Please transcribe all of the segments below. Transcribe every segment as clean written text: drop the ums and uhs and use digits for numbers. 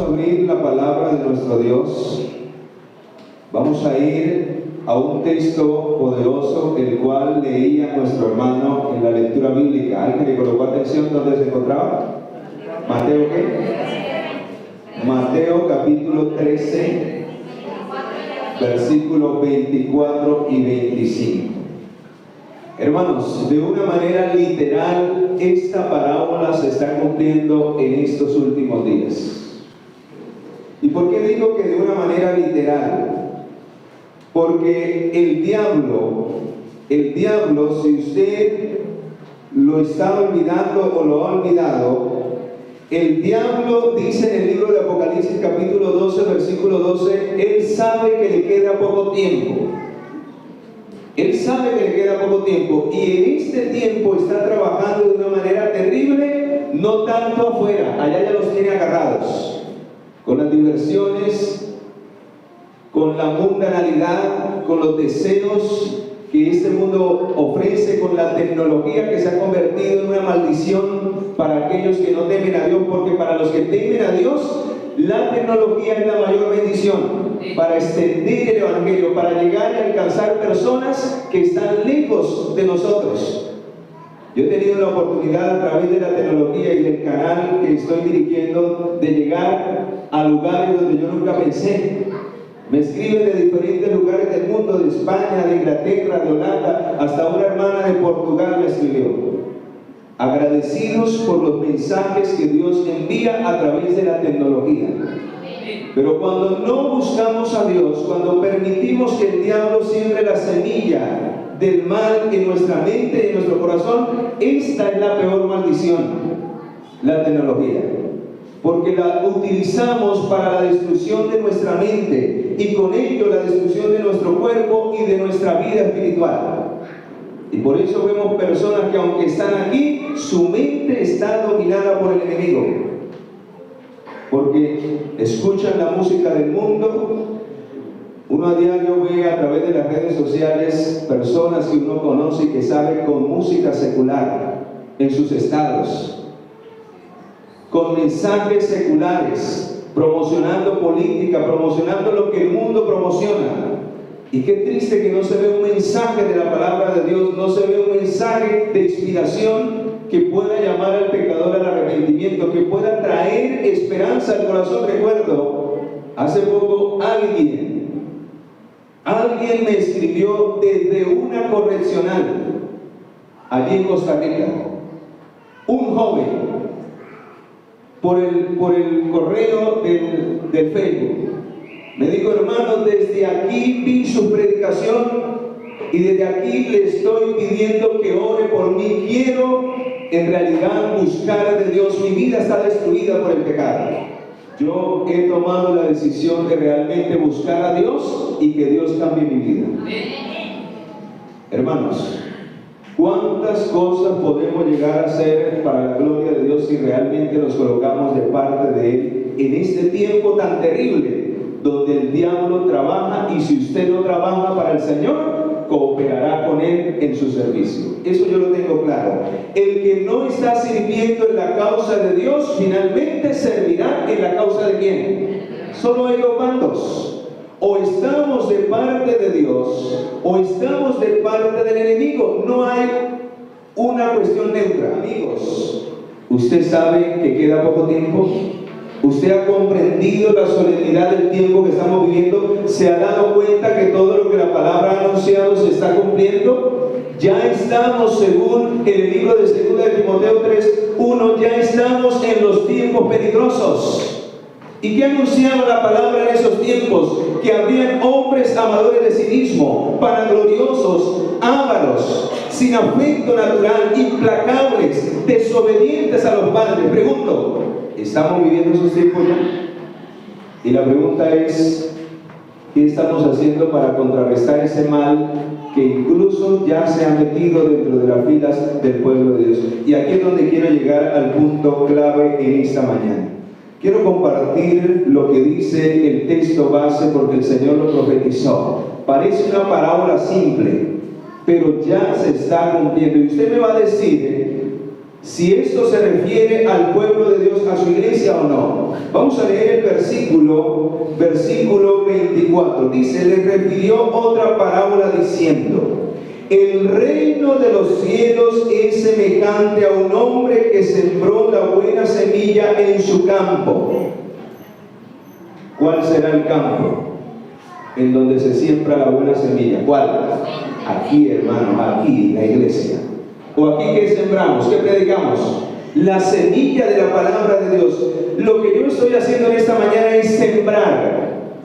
a abrir la palabra de nuestro Dios. Vamos a ir a un texto poderoso, el cual leía nuestro hermano en la lectura bíblica. ¿Alguien le colocó atención dónde se encontraba? ¿Mateo qué? Mateo capítulo 13, versículos 24 y 25. Hermanos, de una manera literal, esta parábola se está cumpliendo en estos últimos días. ¿Y por qué digo que de una manera literal? Porque el diablo, si usted lo está olvidando o lo ha olvidado, el diablo dice en el libro de Apocalipsis capítulo 12, versículo 12, él sabe que le queda poco tiempo. Él sabe que le queda poco tiempo y en este tiempo está trabajando de una manera terrible, no tanto afuera, allá ya los tiene agarrados, con las diversiones, con la mundanalidad, con los deseos que este mundo ofrece, con la tecnología que se ha convertido en una maldición para aquellos que no temen a Dios, porque para los que temen a Dios, la tecnología es la mayor bendición para extender el Evangelio, para llegar y alcanzar personas que están lejos de nosotros. Yo he tenido la oportunidad a través de la tecnología y del canal que estoy dirigiendo de llegar a lugares donde yo nunca pensé. Me escriben de diferentes lugares del mundo, de España, de Inglaterra, de Holanda, hasta una hermana de Portugal me escribió. Agradecidos por los mensajes que Dios envía a través de la tecnología. Pero cuando no buscamos a Dios, cuando permitimos que el diablo siembre la semilla del mal en nuestra mente y en nuestro corazón, esta es la peor maldición, la tecnología. Porque la utilizamos para la destrucción de nuestra mente y con ello la destrucción de nuestro cuerpo y de nuestra vida espiritual. Y por eso vemos personas que aunque están aquí, su mente está dominada por el enemigo. Porque escuchan la música del mundo. Uno a diario ve a través de las redes sociales personas que uno conoce y que sabe con música secular en sus estados, con mensajes seculares, promocionando política, promocionando lo que el mundo promociona. Y qué triste que no se ve un mensaje de la palabra de Dios, no se ve un mensaje de inspiración que pueda llamar al pecador al arrepentimiento, que pueda traer esperanza al corazón. Recuerdo, hace poco alguien me escribió desde una correccional allí en Costa Rica, un joven, por el correo del Facebook. Me dijo: hermano, desde aquí vi su predicación y desde aquí le estoy pidiendo que ore por mí. Quiero en realidad buscar de Dios. Mi vida está destruida por el pecado. Yo he tomado la decisión de realmente buscar a Dios y que Dios cambie mi vida. Hermanos, ¿cuántas cosas podemos llegar a hacer para la gloria de Dios si realmente nos colocamos de parte de Él en este tiempo tan terrible donde el diablo trabaja? Y si usted no trabaja para el Señor, cooperará con Él en su servicio. Eso yo lo tengo claro. El que no está sirviendo en la causa de Dios, finalmente servirá en la causa de ¿quién? Solo hay dos bandos. O estamos de parte de Dios, o estamos de parte del enemigo. No hay una cuestión neutra. Amigos, ¿usted sabe que queda poco tiempo? ¿Usted ha comprendido la solemnidad del tiempo que estamos viviendo? ¿Se ha dado cuenta que todo lo que la palabra ha anunciado se está cumpliendo? Ya estamos, según el libro de 2 de Timoteo 3:1, ya estamos en los tiempos peligrosos. ¿Y qué anunciaba la palabra en esos tiempos? Que habrían hombres amadores de sí mismos, vanagloriosos, ávaros, sin afecto natural, implacables, desobedientes a los padres. Pregunto, ¿estamos viviendo esos tiempos ya? Y la pregunta es, ¿qué estamos haciendo para contrarrestar ese mal que incluso ya se ha metido dentro de las filas del pueblo de Dios? Y aquí es donde quiero llegar al punto clave en esta mañana. Quiero compartir lo que dice el texto base porque el Señor lo profetizó. Parece una parábola simple, pero ya se está cumpliendo. Y usted me va a decir si esto se refiere al pueblo de Dios, a su iglesia o no. Vamos a leer el versículo 24. Dice: le refirió otra parábola diciendo: el reino de los cielos es semejante a un hombre que sembró la buena semilla en su campo. ¿Cuál será el campo en donde se siembra la buena semilla? ¿Cuál? Aquí, hermano, aquí, en la iglesia. ¿O aquí qué sembramos? ¿Qué predicamos? La semilla de la palabra de Dios. Lo que yo estoy haciendo en esta mañana es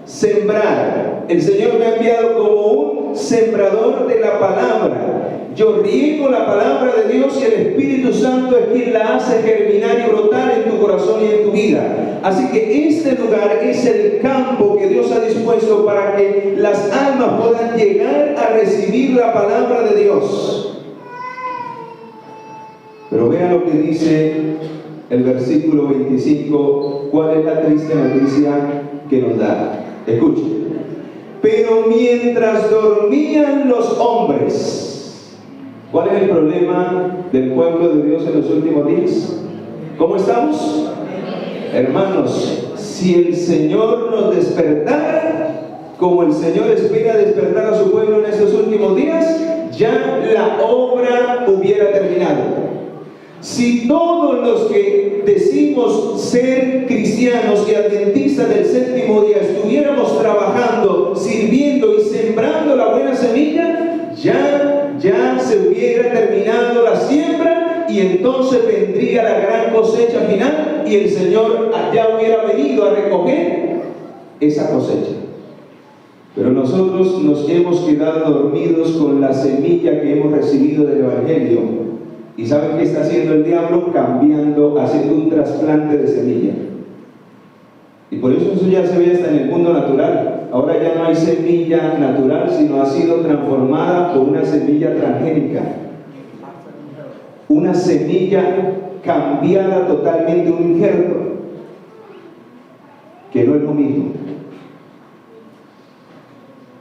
sembrar. El Señor me ha enviado como un sembrador de la palabra. Yo riego la palabra de Dios y el Espíritu Santo es quien la hace germinar y brotar en tu corazón y en tu vida. Así que este lugar es el campo que Dios ha dispuesto para que las almas puedan llegar a recibir la palabra de Dios. Pero vean lo que dice el versículo 25, cuál es la triste noticia que nos da. Escuchen. Pero mientras dormían los hombres, ¿cuál es el problema del pueblo de Dios en los últimos días? ¿Cómo estamos? Hermanos, si el Señor nos despertara, como el Señor espera despertar a su pueblo en estos últimos días, ya la obra hubiera terminado. Si todos los que decimos ser cristianos y adventistas del séptimo día estuviéramos trabajando, sirviendo y sembrando la buena semilla, ya se hubiera terminado la siembra y entonces vendría la gran cosecha final y el Señor ya hubiera venido a recoger esa cosecha. Pero nosotros nos hemos quedado dormidos con la semilla que hemos recibido del Evangelio. ¿Y saben qué está haciendo el diablo? Haciendo un trasplante de semilla. Y por eso ya se ve hasta en el mundo natural. Ahora ya no hay semilla natural, sino ha sido transformada por una semilla transgénica. Una semilla cambiada totalmente, un injerto, que no es lo mismo.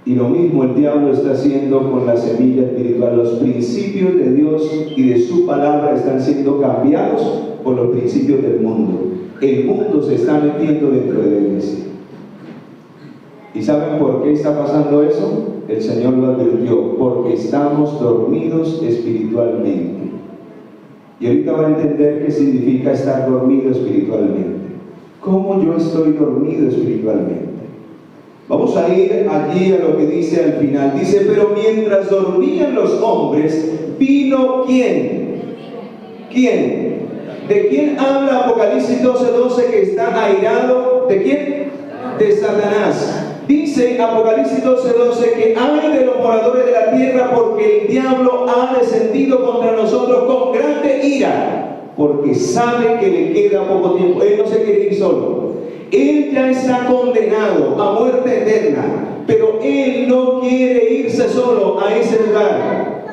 Y lo mismo el diablo está haciendo con la semilla espiritual. Los principios de Dios y de su palabra están siendo cambiados por los principios del mundo. El mundo se está metiendo dentro de la iglesia. ¿Y saben por qué está pasando eso? El Señor lo advirtió: porque estamos dormidos espiritualmente. Y ahorita va a entender qué significa estar dormido espiritualmente. ¿Cómo yo estoy dormido espiritualmente? Vamos a ir allí a lo que dice al final. Dice: pero mientras dormían los hombres, vino ¿quién? ¿Quién? ¿De quién habla Apocalipsis 12:12 que está airado? ¿De quién? De Satanás. Dice Apocalipsis 12:12 que ay de los moradores de la tierra, porque el diablo ha descendido contra nosotros con grande ira, porque sabe que le queda poco tiempo. Él no se quiere ir solo. Él ya está condenado a muerte eterna, pero él no quiere irse solo a ese lugar,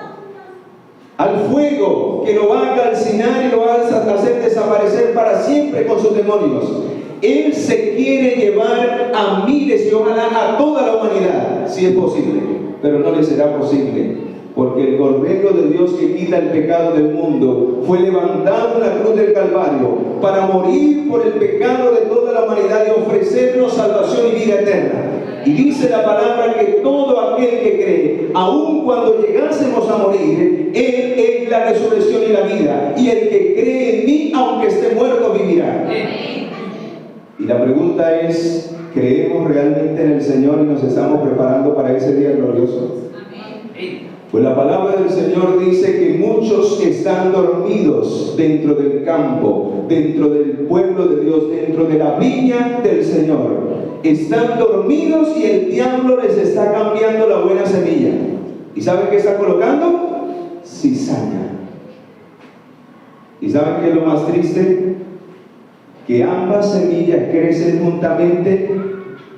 al fuego que lo va a calcinar y lo va a hacer desaparecer para siempre con sus demonios. Él se quiere llevar a miles y ojalá a toda la humanidad, si es posible, pero no le será posible. Porque el Cordero de Dios que quita el pecado del mundo fue levantado en la cruz del Calvario para morir por el pecado de toda la humanidad y ofrecernos salvación y vida eterna. Y dice la palabra que todo aquel que cree, aun cuando llegásemos a morir, Él es la resurrección y la vida. Y el que cree en mí, aunque esté muerto, vivirá. Y la pregunta es: ¿creemos realmente en el Señor y nos estamos preparando para ese día glorioso? Pues la palabra del Señor dice que muchos están dormidos dentro del campo, dentro del pueblo de Dios, dentro de la viña del Señor. Están dormidos y el diablo les está cambiando la buena semilla. ¿Y saben qué está colocando? Cizaña. ¿Y saben qué es lo más triste? Que ambas semillas crecen juntamente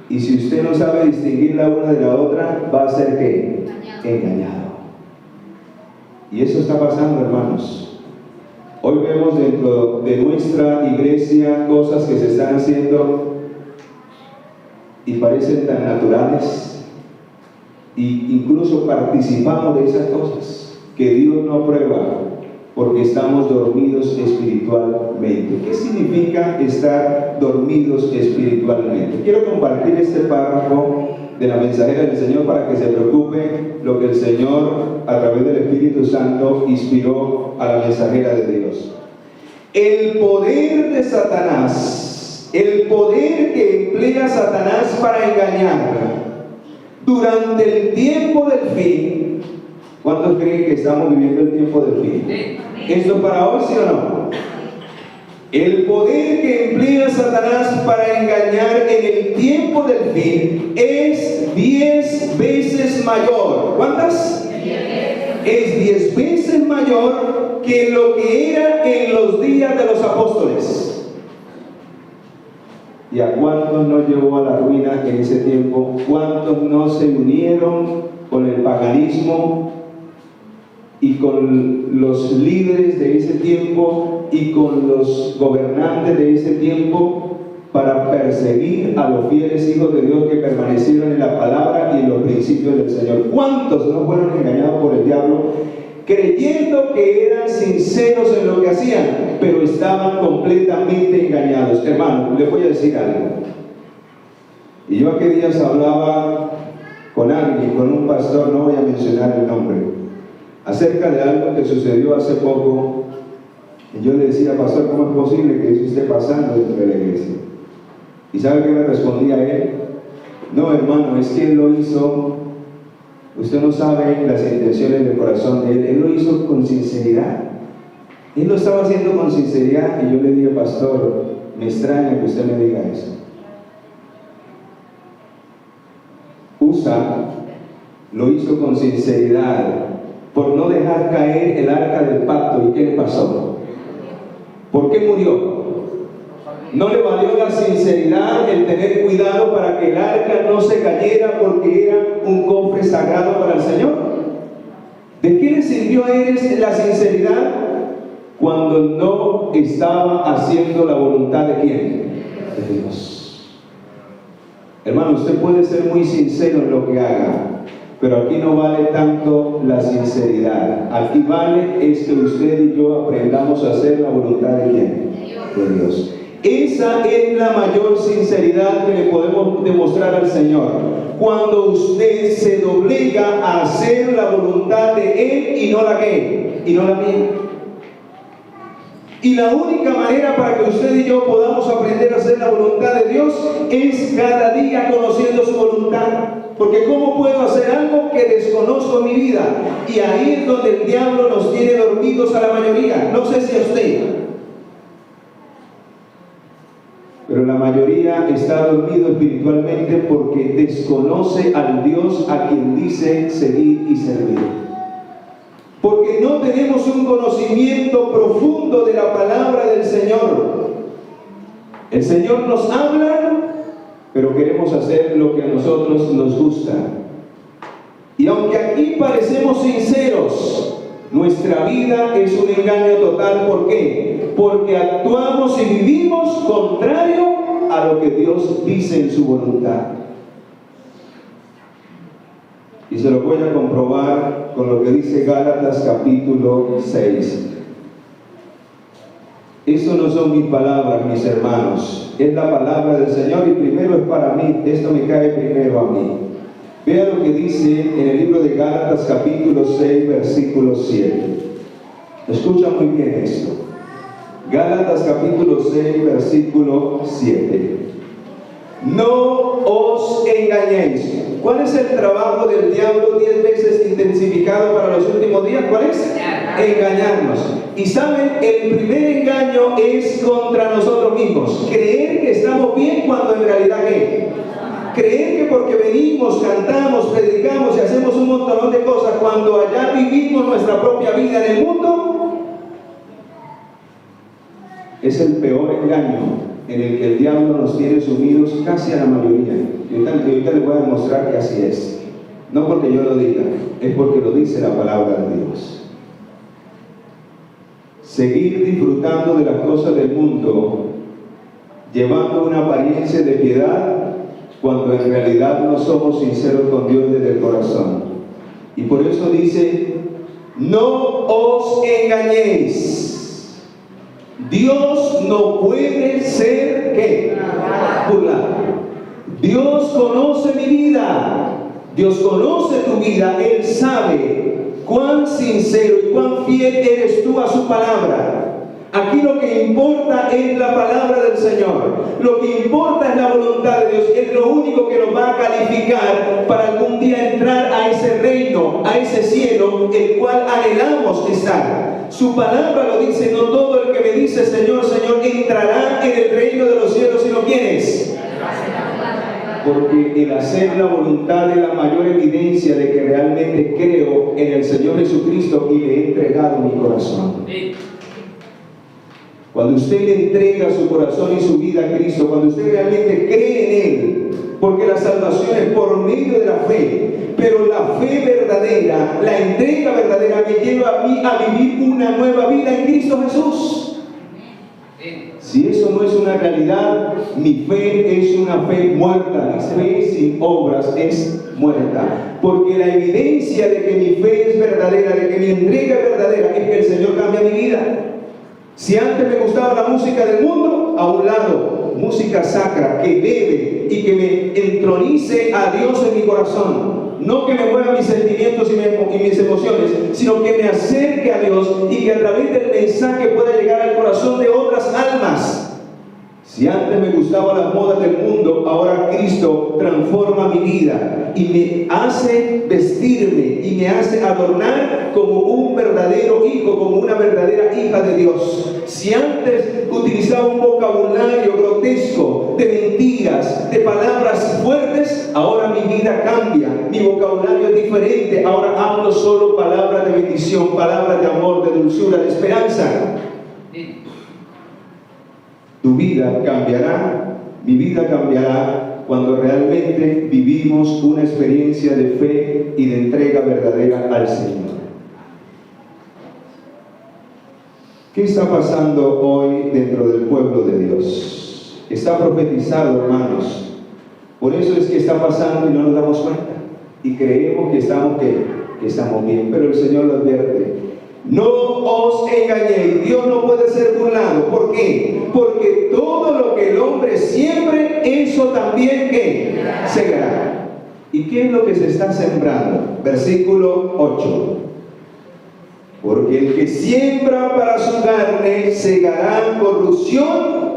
y si usted no sabe distinguir la una de la otra, va a ser ¿qué? Engañado. Y eso está pasando, hermanos. Hoy vemos dentro de nuestra iglesia cosas que se están haciendo y parecen tan naturales, e incluso participamos de esas cosas que Dios no aprueba. porque estamos dormidos espiritualmente. ¿Qué significa estar dormidos espiritualmente? Quiero compartir este párrafo de la mensajera del Señor para que se preocupe lo que el Señor a través del Espíritu Santo inspiró a la mensajera de Dios. El poder de Satanás, el poder que emplea Satanás para engañar durante el tiempo del fin. ¿Cuántos creen que estamos viviendo el tiempo del fin? ¿Esto para hoy, sí o no? El poder que emplea Satanás para engañar en el tiempo del fin es 10 veces mayor. ¿Cuántas? 10. Es 10 veces mayor que lo que era en los días de los apóstoles. ¿Y a cuántos no llevó a la ruina en ese tiempo? ¿Cuántos no se unieron con el paganismo y con los líderes de ese tiempo y con los gobernantes de ese tiempo para perseguir a los fieles hijos de Dios que permanecieron en la palabra y en los principios del Señor? ¿Cuántos no fueron engañados por el diablo creyendo que eran sinceros en lo que hacían, pero estaban completamente engañados? Hermano, les voy a decir algo. Y yo aquel día hablaba con alguien, con un pastor, no voy a mencionar el nombre, acerca de algo que sucedió hace poco. Y yo le decía: pastor, ¿cómo es posible que eso esté pasando dentro de la iglesia? ¿Y sabe qué me respondía él? No, hermano, es que él lo hizo, usted no sabe las intenciones del corazón de él lo hizo con sinceridad. Él lo estaba haciendo con sinceridad. Y yo le dije: pastor, me extraña que usted me diga eso. Usa lo hizo con sinceridad por no dejar caer el arca del pacto. ¿Y qué le pasó? ¿Por qué murió? No le valió la sinceridad, el tener cuidado para que el arca no se cayera, porque era un cofre sagrado para el Señor. ¿De qué le sirvió a él la sinceridad? Cuando no estaba haciendo la voluntad de ¿quién? De Dios. Hermano, usted puede ser muy sincero en lo que haga, pero aquí no vale tanto la sinceridad. Aquí vale es que usted y yo aprendamos a hacer la voluntad de ¿quién? De Dios. Esa es la mayor sinceridad que le podemos demostrar al Señor. Cuando usted se doblega a hacer la voluntad de Él y no la que, y no la mía. Y la única manera para que usted y yo podamos aprender a hacer la voluntad de Dios es cada día conociendo su voluntad. Porque ¿cómo puedo hacer algo que desconozco en mi vida? Y ahí es donde el diablo nos tiene dormidos a la mayoría. No sé si a usted, pero la mayoría está dormido espiritualmente porque desconoce al Dios a quien dice seguir y servir. Porque no tenemos un conocimiento profundo de la palabra del Señor. El Señor nos habla, pero queremos hacer lo que a nosotros nos gusta. Y aunque aquí parecemos sinceros, nuestra vida es un engaño total. ¿Por qué? Porque actuamos y vivimos contrario a lo que Dios dice en su voluntad. Y se lo voy a comprobar con lo que dice Gálatas capítulo 6. Eso no son mis palabras, mis hermanos. Es la palabra del Señor y primero es para mí. Esto me cae primero a mí. Vea lo que dice en el libro de Gálatas capítulo 6, versículo 7. Escucha muy bien esto. Gálatas capítulo 6, versículo 7. No os engañéis. ¿Cuál es el trabajo del diablo 10 veces intensificado para los últimos días? ¿Cuál es? Engañarnos. Y saben, el primer engaño es contra nosotros mismos. Creer que estamos bien cuando en realidad ¿qué? Creer que porque venimos, cantamos, predicamos y hacemos un montón de cosas, cuando allá vivimos nuestra propia vida en el mundo, es el peor engaño en el que el diablo nos tiene sumidos casi a la mayoría. Y ahorita les voy a demostrar que así es. No porque yo lo diga, es porque lo dice la palabra de Dios. Seguir disfrutando de las cosas del mundo, llevando una apariencia de piedad, cuando en realidad no somos sinceros con Dios desde el corazón. Y por eso dice No os engañéis. Dios no puede ser, ¿qué? Burlado. Dios conoce mi vida. Dios conoce tu vida. Él sabe cuán sincero y cuán fiel eres tú a su palabra. Aquí lo que importa es la palabra del Señor. Lo que importa es la voluntad de Dios. Es lo único que nos va a calificar para algún día entrar a ese reino, a ese cielo, el cual anhelamos estar. Su palabra lo dice: no todo el que me dice Señor, Señor, entrará en el reino de los cielos, sino ¿quiénes? Porque el hacer la voluntad es la mayor evidencia de que realmente creo en el Señor Jesucristo y le he entregado mi corazón. Cuando usted le entrega su corazón y su vida a Cristo, cuando usted realmente cree en Él, porque la salvación es por medio de la fe, pero la fe verdadera, la entrega verdadera me lleva a mí a vivir una nueva vida en Cristo Jesús. Si eso no es una realidad, mi fe es una fe muerta. Mi fe sin obras es muerta. Porque la evidencia de que mi fe es verdadera, de que mi entrega es verdadera, es que el Señor cambia mi vida. Si antes me gustaba la música del mundo, a un lado, música sacra que debe y que me entronice a Dios en mi corazón. No que me mueva mis sentimientos y mis emociones, sino que me acerque a Dios y que a través del mensaje pueda llegar al corazón de otras almas. Si antes me gustaban las modas del mundo, ahora Cristo transforma mi vida y me hace vestirme y me hace adornar como un verdadero hijo, como una verdadera hija de Dios. Si antes utilizaba un vocabulario grotesco de mentiras, de palabras fuertes, ahora mi vida cambia, mi vocabulario es diferente. Ahora hablo solo palabras de bendición, palabras de amor, de dulzura, de esperanza. Tu vida cambiará, mi vida cambiará cuando realmente vivimos una experiencia de fe y de entrega verdadera al Señor. ¿Qué está pasando hoy dentro del pueblo de Dios? Está profetizado, hermanos. Por eso es que está pasando y no nos damos cuenta. Y creemos que estamos bien, pero el Señor lo advierte. No os engañéis, Dios no puede ser burlado. ¿Por qué? Porque todo lo que el hombre siembre, eso también ¿qué? Segará. ¿Y qué es lo que se está sembrando? Versículo 8. Porque el que siembra para su carne segará corrupción,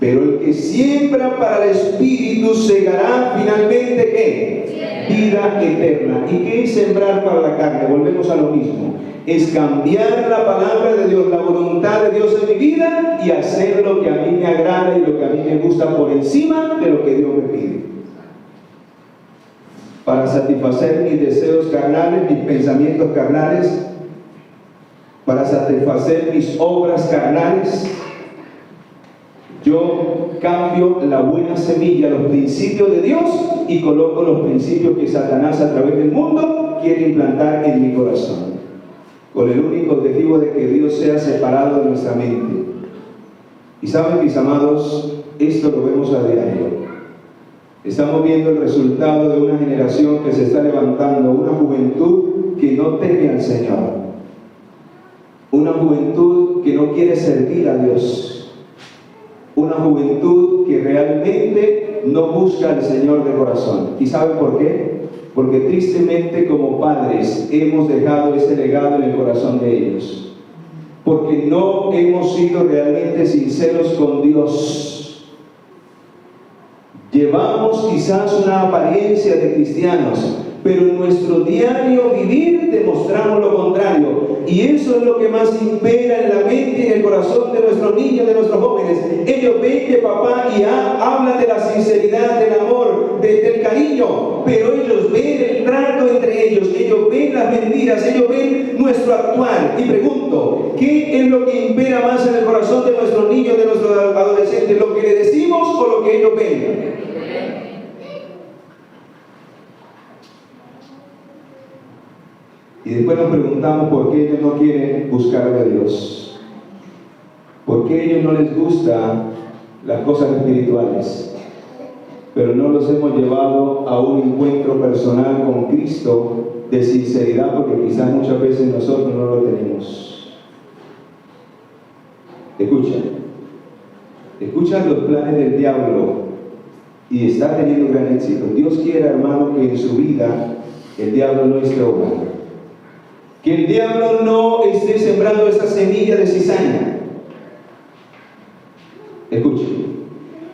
pero el que siembra para el Espíritu segará finalmente ¿qué? Vida eterna. ¿Y qué es sembrar para la carne? Volvemos a lo mismo. Es cambiar la palabra de Dios, la voluntad de Dios en mi vida y hacer lo que a mí me agrada y lo que a mí me gusta por encima de lo que Dios me pide. Para satisfacer mis deseos carnales, mis pensamientos carnales, para satisfacer mis obras carnales, yo cambio la buena semilla, los principios de Dios, y coloco los principios que Satanás a través del mundo quiere implantar en mi corazón, con el único objetivo de que Dios sea separado de nuestra mente. Y saben, mis amados, esto lo vemos a diario. Estamos viendo el resultado de una generación que se está levantando, una juventud que no teme al Señor, una juventud que no quiere servir a Dios, una juventud que realmente no busca al Señor de corazón. ¿Y saben por qué? Porque tristemente como padres hemos dejado ese legado en el corazón de ellos, porque no hemos sido realmente sinceros con Dios. Llevamos quizás una apariencia de cristianos, pero en nuestro diario vivir demostramos lo contrario, y eso es lo que más impera en la mente y en el corazón de nuestros niños, de nuestros jóvenes. Ellos ven que papá y hablan de la sinceridad, del amor, del cariño, pero ellos ven el trato entre ellos ven las mentiras, ellos ven nuestro actuar. Y pregunto, ¿qué es lo que impera más en el corazón de nuestros niños, de nuestros adolescentes? ¿Lo que le decimos o lo que ellos ven? Y después nos preguntamos por qué ellos no quieren buscar a Dios, por qué a ellos no les gustan las cosas espirituales. pero no los hemos llevado a un encuentro personal con Cristo de sinceridad, porque quizás muchas veces nosotros no lo tenemos. Escucha los planes del diablo y está teniendo gran éxito. Dios quiere, hermano, que en su vida el diablo no esté obrando, que el diablo no esté sembrando esa semilla de cizaña. Escuchen.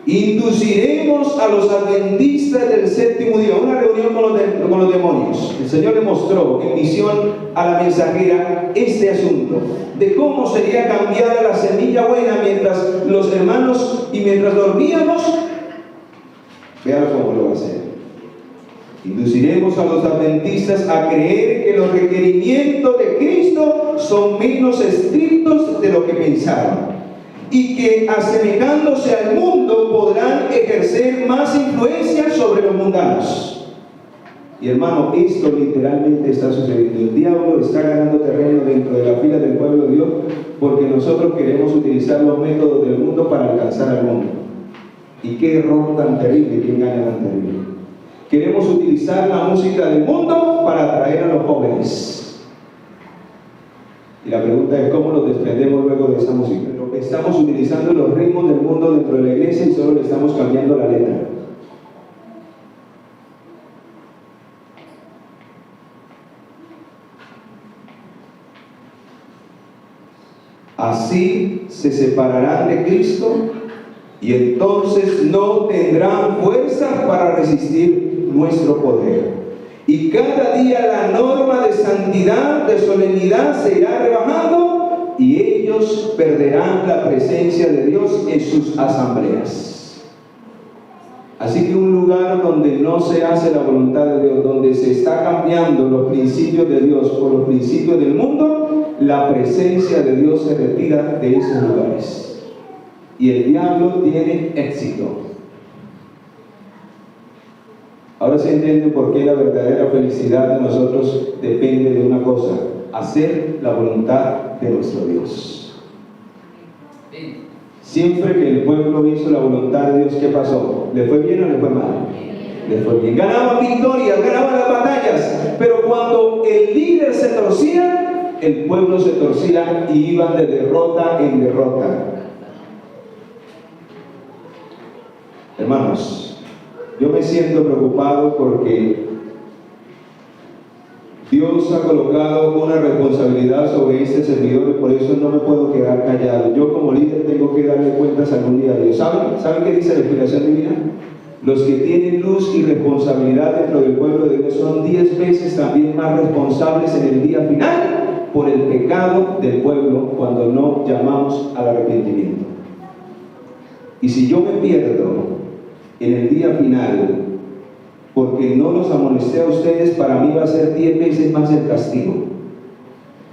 Induciremos a los adventistas del séptimo día, una reunión con los demonios. El Señor le mostró en visión a la mensajera este asunto de cómo sería cambiada la semilla buena mientras los hermanos y mientras dormíamos. Vean cómo lo va a hacer. Induciremos a los adventistas a creer que los requerimientos de Cristo son menos estrictos de lo que pensaban, y que asemejándose al mundo podrán ejercer más influencia sobre los mundanos. Y hermano, esto literalmente está sucediendo. El diablo está ganando terreno dentro de la fila del pueblo de Dios, porque nosotros queremos utilizar los métodos del mundo para alcanzar al mundo. Y qué error tan terrible, quién gana tan terrible. Queremos utilizar la música del mundo para atraer a los jóvenes. Y la pregunta es, ¿cómo nos desprendemos luego de esa música? Estamos utilizando los ritmos del mundo dentro de la iglesia y solo le estamos cambiando la letra. Así se separarán de Cristo y entonces no tendrán fuerza para resistir nuestro poder. Y cada día la norma de santidad, de solemnidad se irá rebajando y ellos perderán la presencia de Dios en sus asambleas. Así que un lugar donde no se hace la voluntad de Dios, donde se está cambiando los principios de Dios por los principios del mundo, la presencia de Dios se retira de esos lugares. Y el diablo tiene éxito. Ahora se entiende por qué la verdadera felicidad de nosotros depende de una cosa: hacer la voluntad de nuestro Dios. Siempre que el pueblo hizo la voluntad de Dios, ¿qué pasó? ¿Le fue bien o le fue mal? Le fue bien. Ganaban victorias, ganaban las batallas, pero cuando el líder se torcía, el pueblo se torcía y iban de derrota en derrota. Hermanos, yo me siento preocupado porque Dios ha colocado una responsabilidad sobre este servidor y por eso no me puedo quedar callado. Yo como líder tengo que darle cuentas algún día a Dios. ¿Saben qué dice la inspiración divina? Los que tienen luz y responsabilidad dentro del pueblo de Dios son 10 veces también más responsables en el día final por el pecado del pueblo cuando no llamamos al arrepentimiento. Y si yo me pierdo en el día final porque no los amonesté a ustedes, para mí va a ser 10 veces más el castigo,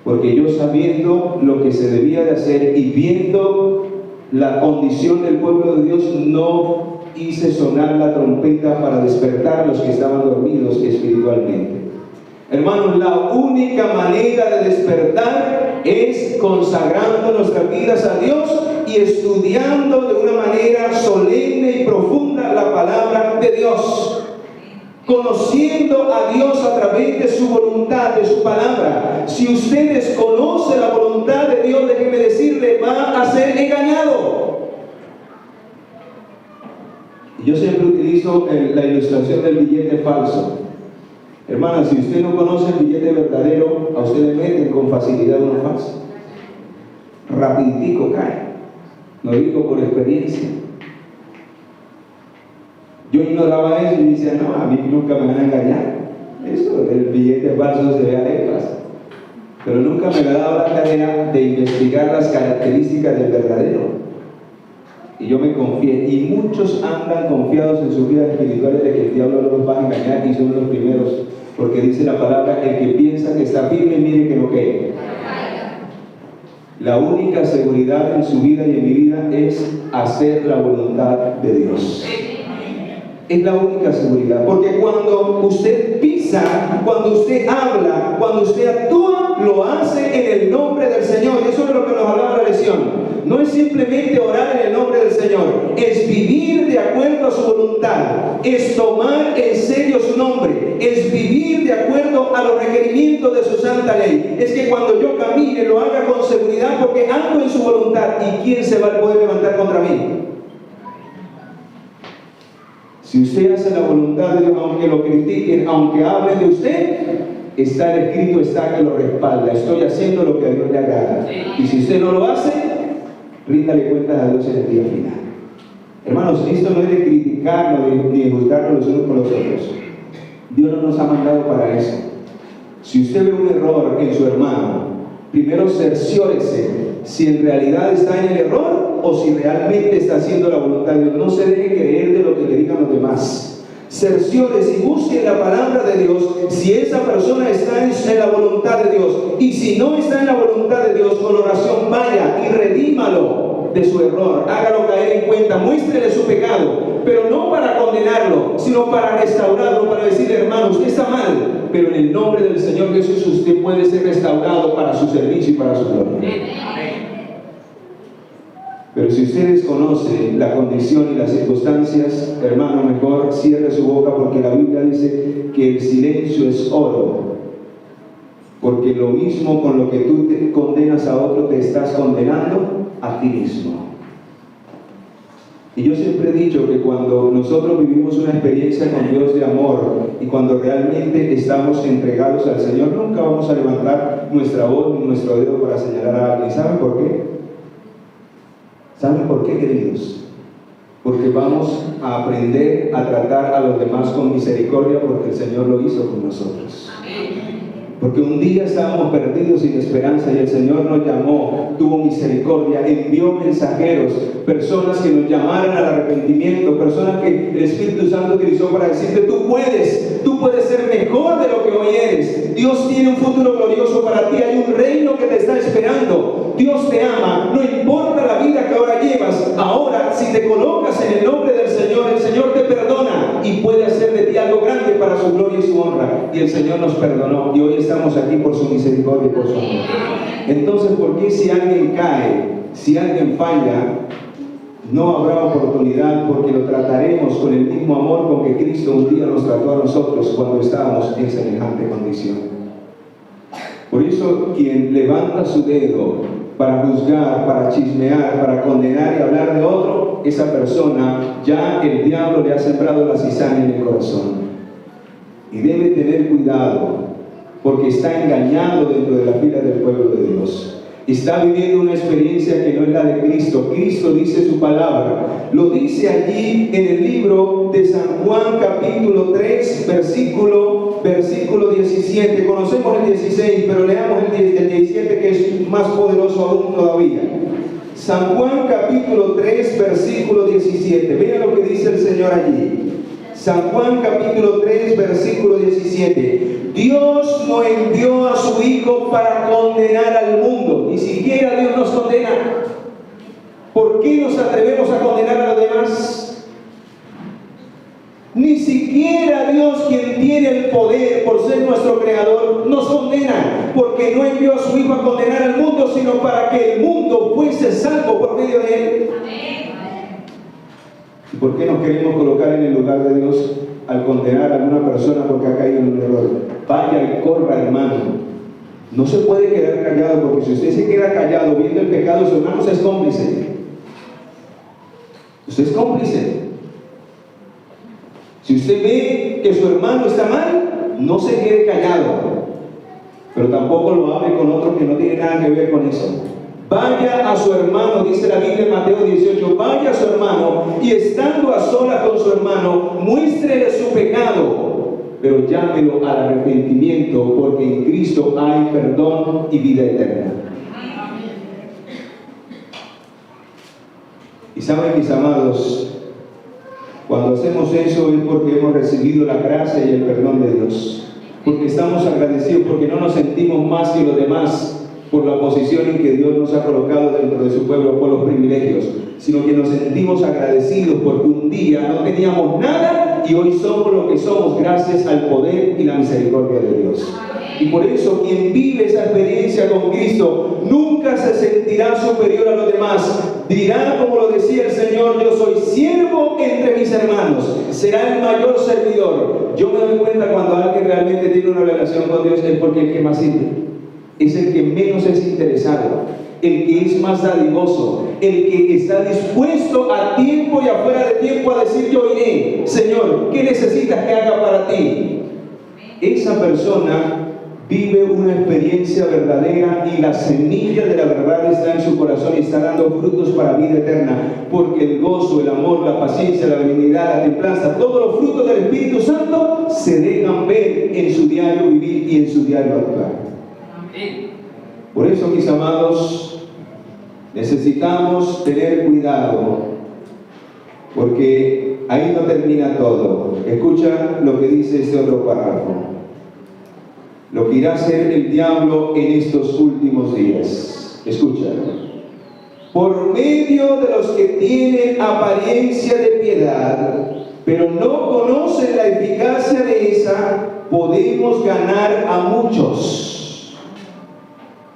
porque yo, sabiendo lo que se debía de hacer y viendo la condición del pueblo de Dios, no hice sonar la trompeta para despertar a los que estaban dormidos espiritualmente. Hermanos, la única manera de despertar es consagrando nuestras vidas a Dios y estudiando de una manera solemne y profunda la palabra de Dios, conociendo a Dios a través de su voluntad, de su palabra. Si usted desconoce la voluntad de Dios, déjeme decirle, va a ser engañado. Yo siempre utilizo la ilustración del billete falso. Hermana, si usted no conoce el billete verdadero, a usted le meten con facilidad uno falso. Rapiditico cae. Lo digo por experiencia. Yo ignoraba eso y decía, no, a mí nunca me van a engañar. Eso, el billete falso se ve a leguas. Pero nunca me había dado la tarea de investigar las características del verdadero. Y yo me confié, y muchos andan confiados en sus vidas espirituales de que el diablo no los va a engañar, y son los primeros, porque dice la palabra, el que piensa que está firme, mire que no cae. La única seguridad en su vida y en mi vida es hacer la voluntad de Dios. Es la única seguridad, porque cuando usted pisa, cuando usted habla, cuando usted actúa, lo hace en el nombre del Señor. Eso es lo que nos hablaba la expresión. No es simplemente orar en el nombre del Señor, es vivir de acuerdo a su voluntad, es tomar en serio su nombre, es vivir de acuerdo a los requerimientos de su santa ley. Es que cuando yo camine lo haga con seguridad porque ando en su voluntad. ¿Y quién se va a poder levantar contra mí? Si usted hace la voluntad de Dios, aunque lo critiquen, aunque hablen de usted, está el escrito, está que lo respalda. Estoy haciendo lo que a Dios le agrada. Y si usted no lo hace, ríndale cuentas a Dios en el día final. Hermanos, esto no es de criticarnos ni de juzgarnos los unos con los otros. Dios no nos ha mandado para eso. Si usted ve un error en su hermano, primero cerciórese si en realidad está en el error o si realmente está haciendo la voluntad de Dios. No se deje creer de lo que le digan los demás. Cerciórese y busque en la palabra de Dios si esa persona está en la voluntad de Dios. Y si no está en la voluntad de Dios, con oración vaya y redímalo de su error. Hágalo caer en cuenta, muéstrele su pecado, pero no para condenarlo, sino para restaurarlo, para decirle: hermano, usted está mal, pero en el nombre del Señor Jesús usted puede ser restaurado para su servicio y para su gloria. Pero si usted desconoce la condición y las circunstancias, hermano, mejor cierre su boca, porque la Biblia dice que el silencio es oro. Porque lo mismo con lo que tú te condenas a otro, te estás condenando a ti mismo. Y yo siempre he dicho que cuando nosotros vivimos una experiencia con Dios de amor y cuando realmente estamos entregados al Señor, nunca vamos a levantar nuestra voz ni nuestro dedo para señalar a alguien. ¿Saben por qué? ¿Saben por qué, queridos? Porque vamos a aprender a tratar a los demás con misericordia, porque el Señor lo hizo con nosotros. Porque un día estábamos perdidos sin esperanza y el Señor nos llamó, tuvo misericordia, envió mensajeros, personas que nos llamaran al arrepentimiento, personas que el Espíritu Santo utilizó para decirte: tú puedes ser mejor de lo que hoy eres. Dios tiene un futuro glorioso para ti, hay un reino que te está esperando. Dios te ama, no importa la vida que ahora llevas. Ahora, si te colocas en el nombre del Señor, el Señor te perdona y puede hacer de ti algo grande para su gloria y su honra. Y el Señor nos perdonó y hoy estamos aquí por su misericordia y por su amor. Entonces, ¿por qué si alguien cae, si alguien falla, no habrá oportunidad? Porque lo trataremos con el mismo amor con que Cristo un día nos trató a nosotros cuando estábamos en semejante condición. Por eso, quien levanta su dedo para juzgar, para chismear, para condenar y hablar de otro, esa persona ya el diablo le ha sembrado la cizaña en el corazón. Y debe tener cuidado, porque está engañado dentro de la fila del pueblo de Dios. Está viviendo una experiencia que no es la de Cristo. Cristo dice su palabra. Lo dice allí en el libro de San Juan, capítulo 3, versículo 17. Conocemos el 16, pero leamos el 17, que es más poderoso aún todavía. San Juan, capítulo 3, versículo 17. Vean lo que dice el Señor allí. San Juan, capítulo 3, versículo 17. Dios no envió a su Hijo para condenar al mundo. Ni siquiera Dios nos condena. ¿Por qué nos atrevemos a condenar a los demás? Ni siquiera Dios, quien tiene el poder por ser nuestro creador, nos condena, porque no envió a su Hijo a condenar al mundo, sino para que el mundo fuese salvo por medio de él. ¿Y por qué nos queremos colocar en el lugar de Dios al condenar a alguna persona porque ha caído en un error? Vaya y corra, hermano. No se puede quedar callado, porque si usted se queda callado viendo el pecado de su hermano, usted es cómplice. Usted es cómplice. Si usted ve que su hermano está mal, no se quede callado, pero tampoco lo hable con otro que no tiene nada que ver con eso. Vaya a su hermano, dice la Biblia en Mateo 18, vaya a su hermano y estando a solas con su hermano, muéstrele su pecado, pero llámelo al arrepentimiento, porque en Cristo hay perdón y vida eterna. Y saben, mis amados, cuando hacemos eso es porque hemos recibido la gracia y el perdón de Dios, porque estamos agradecidos, porque no nos sentimos más que los demás por la posición en que Dios nos ha colocado dentro de su pueblo, por los privilegios, sino que nos sentimos agradecidos porque un día no teníamos nada y hoy somos lo que somos gracias al poder y la misericordia de Dios. Y por eso quien vive esa experiencia con Cristo nunca se sentirá superior a los demás. Dirá, como lo decía el Señor, yo soy siervo entre mis hermanos. Será el mayor servidor. Yo me doy cuenta cuando alguien realmente tiene una relación con Dios es porque el que más sirve. Es el que menos es interesado, el que es más dadivoso, el que está dispuesto a tiempo y afuera de tiempo a decir: yo iré, Señor, ¿qué necesitas que haga para ti? Esa persona vive una experiencia verdadera y la semilla de la verdad está en su corazón y está dando frutos para vida eterna, porque el gozo, el amor, la paciencia, la benignidad, la templanza, todos los frutos del Espíritu Santo se dejan ver en su diario vivir y en su diario actuar. Por eso, mis amados, necesitamos tener cuidado, porque ahí no termina todo. Escucha lo que dice este otro párrafo: lo que irá a hacer el diablo en estos últimos días. Escucha: por medio de los que tienen apariencia de piedad, pero no conocen la eficacia de esa, podemos ganar a muchos.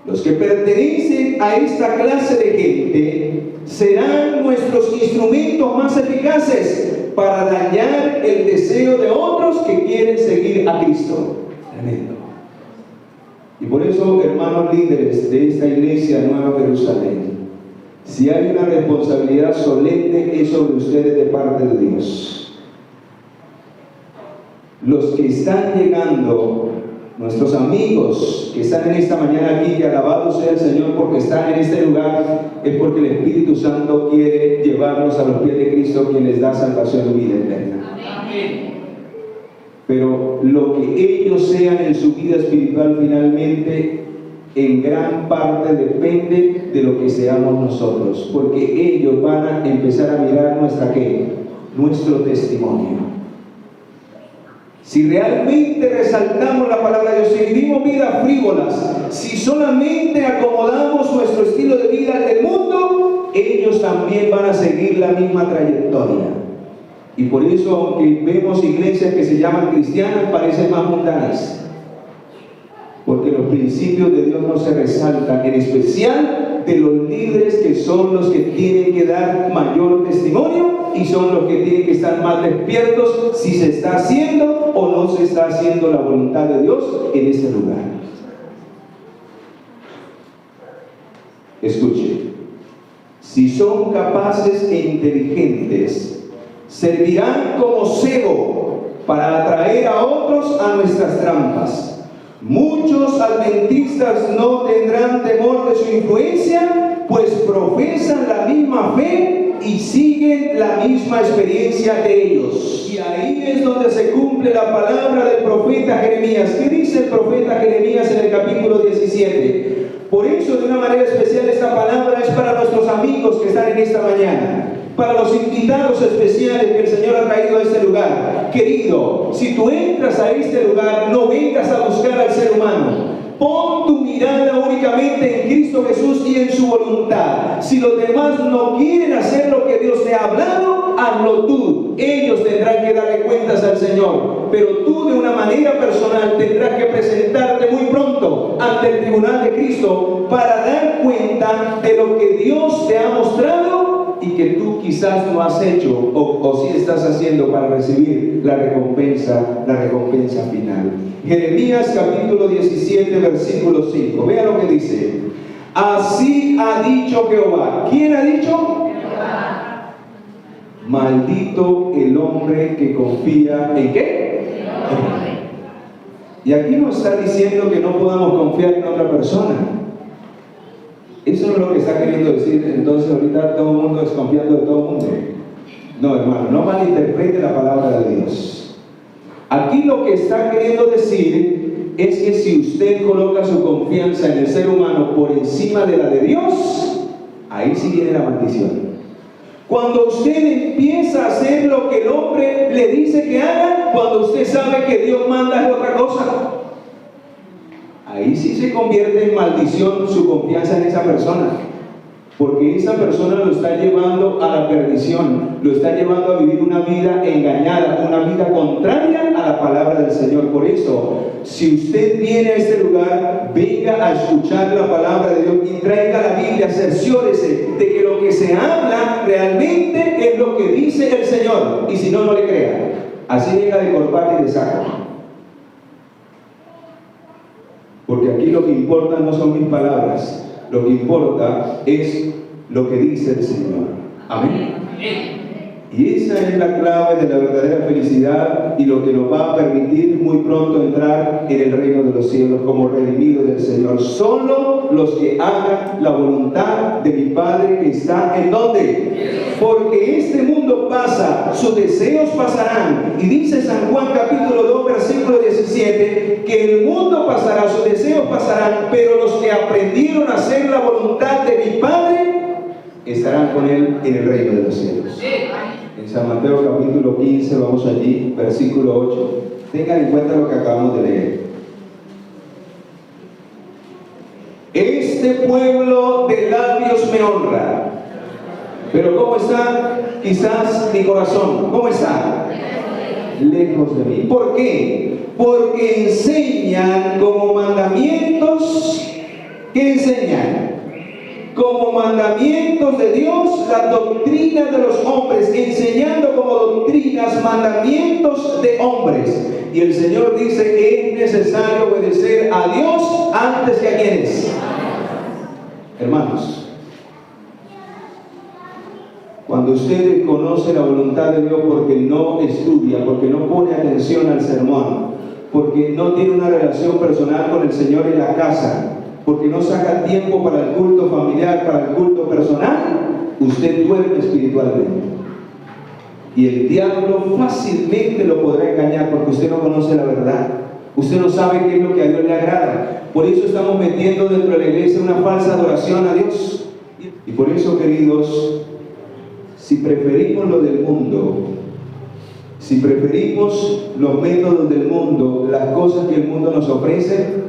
Los que pertenecen a esta clase de gente serán nuestros instrumentos más eficaces para dañar el deseo de otros que quieren seguir a Cristo. Tremendo. Y por eso, hermanos líderes de esta iglesia Nueva Jerusalén, si hay una responsabilidad solemne es sobre ustedes de parte de Dios. Los que están llegando, nuestros amigos que están en esta mañana aquí, que alabado sea el Señor porque están en este lugar, es porque el Espíritu Santo quiere llevarnos a los pies de Cristo, quien les da salvación y vida eterna. Amén. Pero lo que ellos sean en su vida espiritual finalmente, en gran parte depende de lo que seamos nosotros, porque ellos van a empezar a mirar nuestro testimonio. Si realmente resaltamos la palabra de Dios, si vivimos vidas frívolas, si solamente acomodamos nuestro estilo de vida al del mundo, ellos también van a seguir la misma trayectoria. Y por eso, aunque vemos iglesias que se llaman cristianas, parecen más mundanas, porque los principios de Dios no se resaltan, en especial de los líderes, que son los que tienen que dar mayor testimonio y son los que tienen que estar más despiertos si se está haciendo o no se está haciendo la voluntad de Dios en este lugar. Escuche: si son capaces e inteligentes, servirán como cebo para atraer a otros a nuestras trampas. Muchos adventistas no tendrán temor de su influencia, pues profesan la misma fe y siguen la misma experiencia que ellos. Y ahí es donde se cumple la palabra del profeta Jeremías. ¿Qué dice el profeta Jeremías en el capítulo 17? Por eso, de una manera especial, esta palabra es para nuestros amigos que están en esta mañana, para los invitados especiales que el Señor ha traído a este lugar. Querido, si tú entras a este lugar, no vengas a buscar al ser humano. Pon tu mirada únicamente en Cristo Jesús y en su voluntad. Si los demás no quieren hacer lo que Dios te ha hablado, hazlo tú. Ellos tendrán que darle cuentas al Señor, pero tú, de una manera personal, tendrás que presentarte muy pronto ante el tribunal de Cristo para dar cuenta de lo que Dios te ha mostrado y que tú quizás no has hecho o sí estás haciendo para recibir la recompensa final. Jeremías capítulo 17 versículo 5. Vea lo que dice: así ha dicho Jehová. ¿Quién ha dicho? Jehová. Maldito el hombre que confía en ¿qué? Y aquí no está diciendo que no podamos confiar en otra persona. Eso no es lo que está queriendo decir. Entonces ahorita todo el mundo desconfiando de todo el mundo. No, hermano, no malinterprete la palabra de Dios. Aquí lo que está queriendo decir es que si usted coloca su confianza en el ser humano por encima de la de Dios, ahí sí viene la maldición. Cuando usted empieza a hacer lo que el hombre le dice que haga, cuando usted sabe que Dios manda es otra cosa, ahí sí se convierte en maldición su confianza en esa persona. porque esa persona lo está llevando a la perdición, lo está llevando a vivir una vida engañada, una vida contraria a la palabra del Señor. Por eso, si usted viene a este lugar, venga a escuchar la palabra de Dios y traiga la Biblia, cerciórese de que lo que se habla realmente es lo que dice el Señor, y si no, no le crea. Así venga de corbata y de saco. Porque aquí lo que importa no son mis palabras, lo que importa es lo que dice el Señor. Amén. Y esa es la clave de la verdadera felicidad y lo que nos va a permitir muy pronto entrar en el reino de los cielos como redimidos del Señor. Solo los que hagan la voluntad de mi Padre que está en ¿dónde? Porque este mundo pasa, sus deseos pasarán. Y dice San Juan capítulo 2 versículo 17 que el mundo pasará, sus deseos pasarán, pero los que aprendieron a hacer la voluntad de mi Padre estarán con Él en el reino de los cielos. En San Mateo capítulo 15, vamos allí, versículo 8. Tengan en cuenta lo que acabamos de leer. Este pueblo de labios me honra, pero ¿cómo está? Quizás mi corazón, ¿cómo está? Lejos de mí. ¿Por qué? Porque enseñan como mandamientos. ¿Qué enseñan? Como mandamientos de Dios, las doctrinas de los hombres, enseñando como doctrinas mandamientos de hombres. Y el Señor dice que es necesario obedecer a Dios antes que a quienes. Hermanos, cuando usted conoce la voluntad de Dios porque no estudia, porque no pone atención al sermón, porque no tiene una relación personal con el Señor en la casa, porque no saca tiempo para el culto familiar, para el culto personal, usted duerme espiritualmente. Y el diablo fácilmente lo podrá engañar porque usted no conoce la verdad. Usted no sabe qué es lo que a Dios le agrada. Por eso estamos metiendo dentro de la iglesia una falsa adoración a Dios. Y por eso, queridos, si preferimos lo del mundo, si preferimos los métodos del mundo, las cosas que el mundo nos ofrece,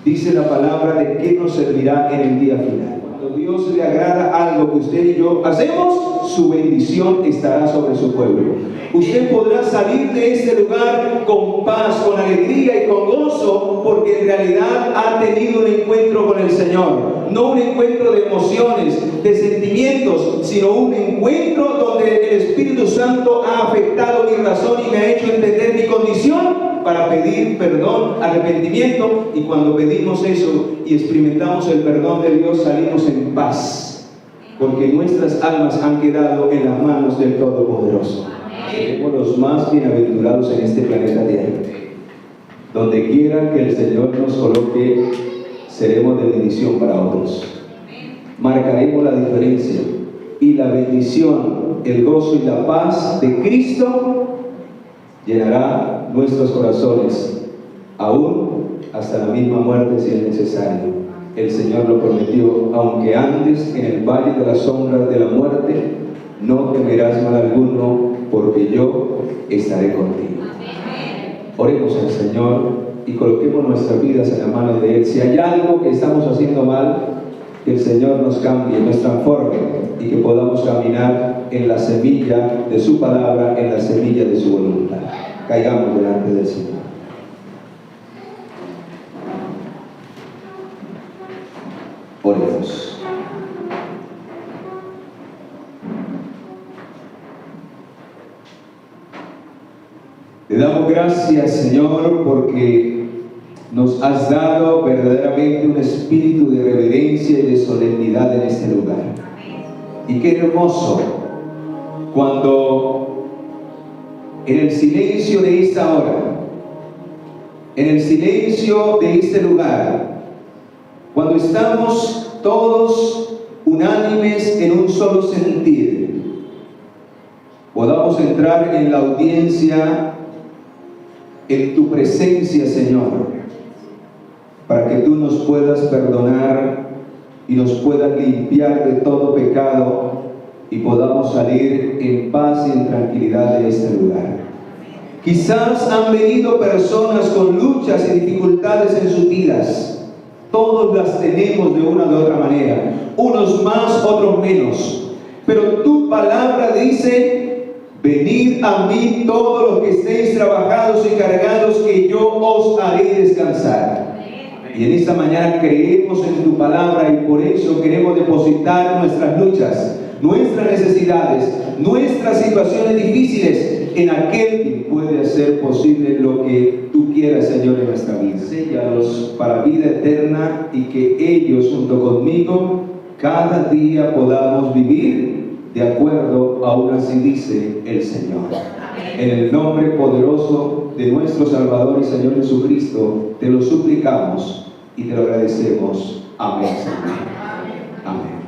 dice la palabra de qué nos servirá en el día final. Cuando Dios le agrada algo que usted y yo hacemos, su bendición estará sobre su pueblo. Usted podrá salir de este lugar con paz, con alegría y con gozo, porque en realidad ha tenido un encuentro con el Señor. No un encuentro de emociones, de sentimientos, sino un encuentro donde el Espíritu Santo ha afectado mi razón y me ha hecho entender mi condición para pedir perdón, arrepentimiento, y cuando pedimos eso y experimentamos el perdón de Dios, salimos en paz, porque nuestras almas han quedado en las manos del Todopoderoso. Seremos los más bienaventurados en este planeta Tierra. Donde quiera que el Señor nos coloque, seremos de bendición para otros. Marcaremos la diferencia, y la bendición, el gozo y la paz de Cristo llenará nuestros corazones, aún hasta la misma muerte si es necesario. El Señor lo prometió: aunque andes en el valle de las sombras de la muerte, no temerás mal alguno, porque yo estaré contigo. Oremos al Señor y coloquemos nuestras vidas en las manos de Él. Si hay algo que estamos haciendo mal, que el Señor nos cambie, nos transforme, y que podamos caminar en la semilla de su palabra, en la semilla de su voluntad. Caigamos delante del Señor. Oremos. Te damos gracias, Señor, porque nos has dado verdaderamente un espíritu de reverencia y de solemnidad en este lugar. Y qué hermoso cuando en el silencio de esta hora, en el silencio de este lugar, cuando estamos todos unánimes en un solo sentir, podamos entrar en la audiencia, en tu presencia, Señor, para que tú nos puedas perdonar y nos puedas limpiar de todo pecado, y podamos salir en paz y en tranquilidad de este lugar. Quizás han venido personas con luchas y dificultades en sus vidas, Todos las tenemos de una u otra manera, unos más, otros menos. Pero tu palabra dice: venid a mí todos los que estéis trabajados y cargados, que yo os haré descansar. Y en esta mañana creemos en tu palabra, y por eso queremos depositar nuestras luchas, nuestras necesidades, nuestras situaciones difíciles en aquel que puede hacer posible lo que tú quieras, Señor, en nuestra vida. Séllalos para vida eterna, y que ellos junto conmigo cada día podamos vivir de acuerdo a una, así dice el Señor. En el nombre poderoso de nuestro Salvador y Señor Jesucristo te lo suplicamos y te lo agradecemos. Amén, Señor. Amén.